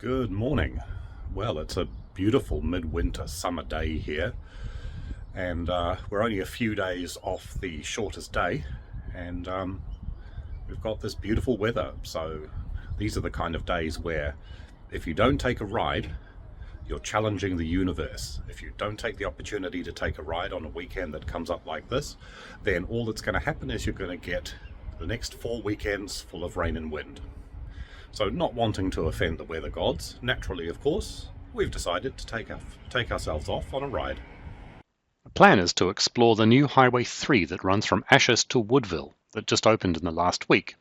Good morning. Well, it's a beautiful midwinter summer day here, and we're only a few days off the shortest day, and we've got this beautiful weather. So these are the kind of days where if you don't take a ride, you're challenging the universe. If you don't take the opportunity to take a ride on a weekend that comes up like this, then all that's going to happen is you're going to get the next 4 weekends full of rain and wind. So, not wanting to offend the weather gods, naturally of course, we've decided to take ourselves off on a ride. The plan is to explore the new Highway 3 that runs from Ashhurst to Woodville that just opened in the last week.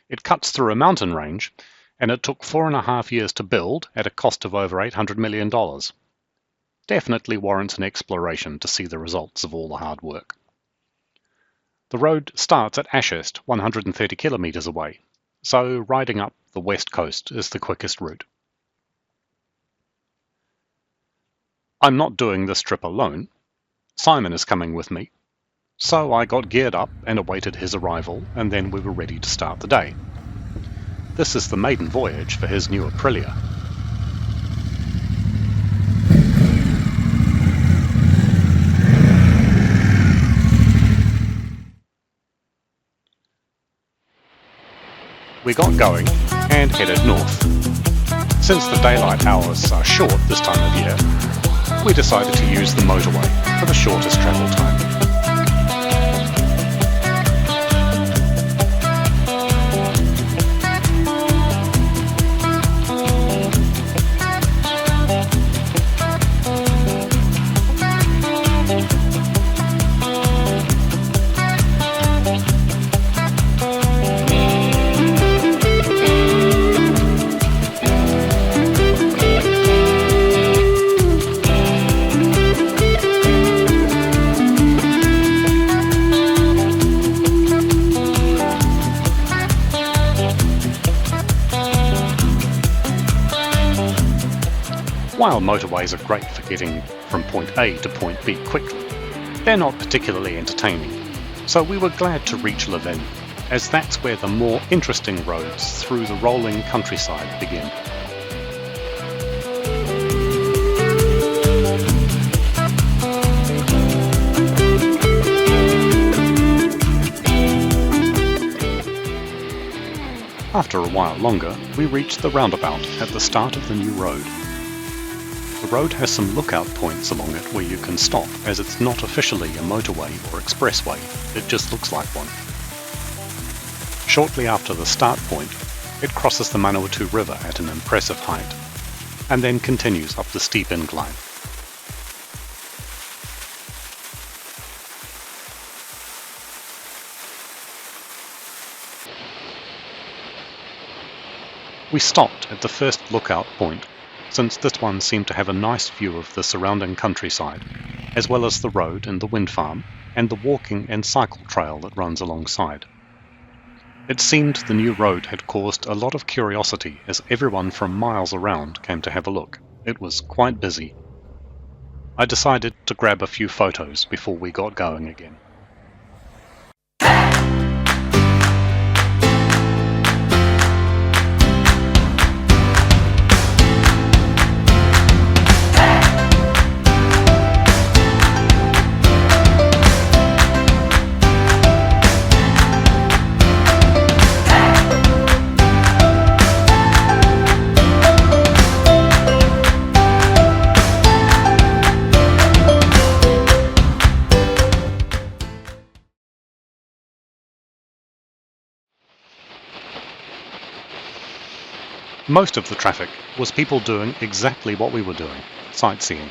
It cuts through a mountain range, and it took 4.5 years to build at a cost of over $800 million. Definitely warrants an exploration to see the results of all the hard work. The road starts at Ashhurst, 130 kilometres away, so riding up the west coast is the quickest route. I'm not doing this trip alone. Simon is coming with me. So I got geared up and awaited his arrival, and then we were ready to start the day. This is the maiden voyage for his new Aprilia. We got going and headed north. Since the daylight hours are short this time of year, we decided to use the motorway for the shortest travel time. While motorways are great for getting from point A to point B quickly, they're not particularly entertaining, so we were glad to reach Levin, as that's where the more interesting roads through the rolling countryside begin. After a while longer, we reached the roundabout at the start of the new road. The road has some lookout points along it where you can stop, as it's not officially a motorway or expressway, it just looks like one. Shortly after the start point, it crosses the Manawatu River at an impressive height, and then continues up the steep incline. We stopped at the first lookout point, since this one seemed to have a nice view of the surrounding countryside, as well as the road and the wind farm, and the walking and cycle trail that runs alongside. It seemed the new road had caused a lot of curiosity, as everyone from miles around came to have a look. It was quite busy. I decided to grab a few photos before we got going again. Most of the traffic was people doing exactly what we were doing, sightseeing.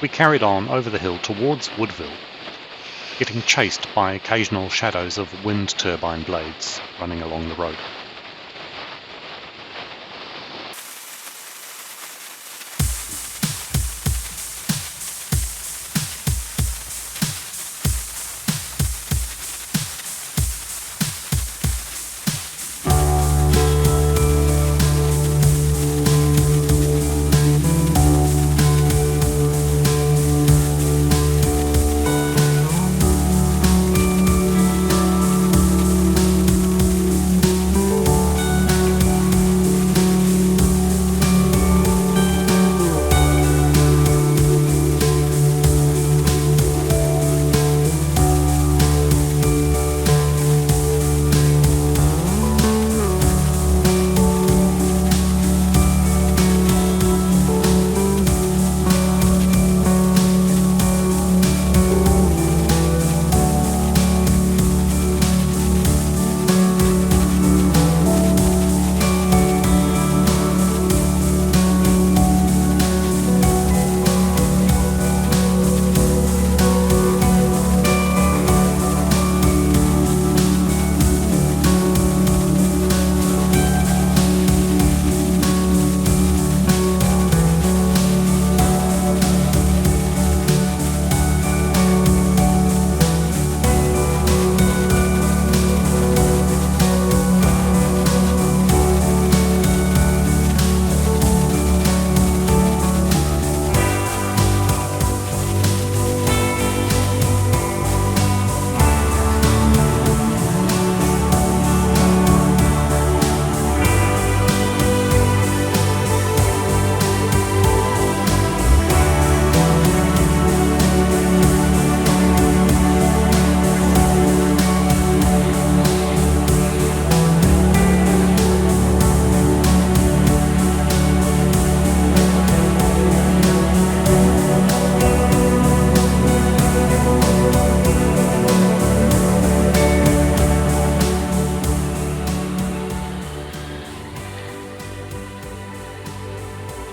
We carried on over the hill towards Woodville, getting chased by occasional shadows of wind turbine blades running along the road.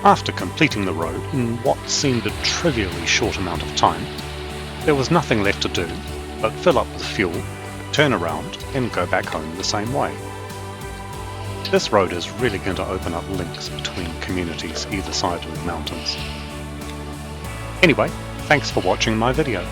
After completing the road in what seemed a trivially short amount of time, there was nothing left to do but fill up with fuel, turn around and go back home the same way. This road is really going to open up links between communities either side of the mountains. Anyway, thanks for watching my video.